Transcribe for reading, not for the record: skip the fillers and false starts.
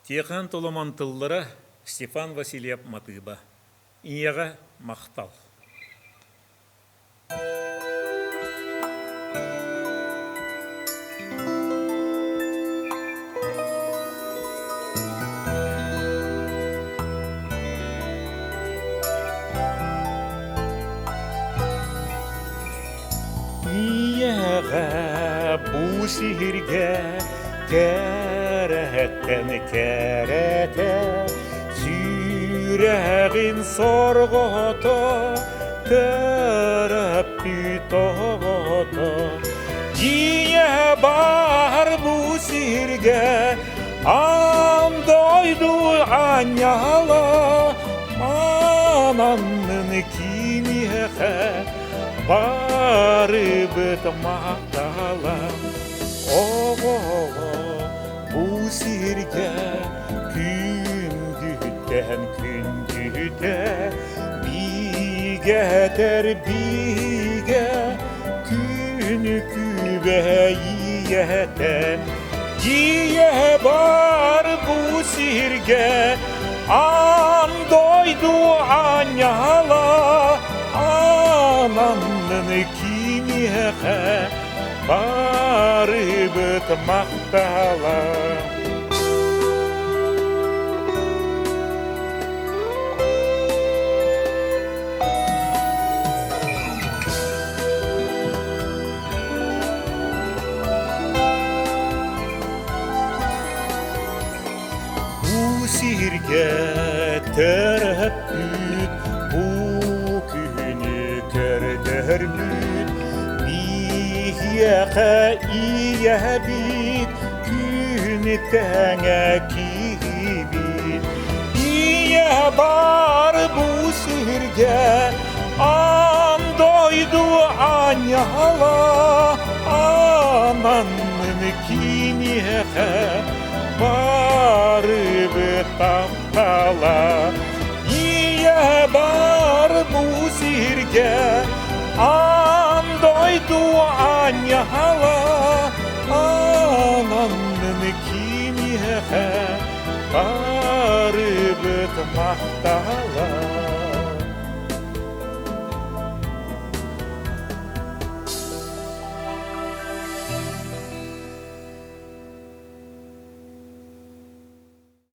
Тиехан толаман тыллара Стефан Васильев матыба. Ияға мақтал. Ияға бұ сихирге кереттен керете сүйрәгін сорғото төріп түтоғото ие бар бұ сихирге андойду аняла мананның кимеға барыбыт мақтала оғоға бұ сирге күнгүттен күнгүте бигетер биге күн күбейете ие бар бұ сирге андойду аняла ананның кимеға барыбыт мақтала бұ сирге төріп күт бұ күні көрдірмүт Ияға ия бит, күн тәңе кибит. Ия бар бұ сирге, андойду аняла, ананның кимеға барыбы таптала. Ия бар бұ сирге, андойду аняла ананның кимеға барыбыт мақтала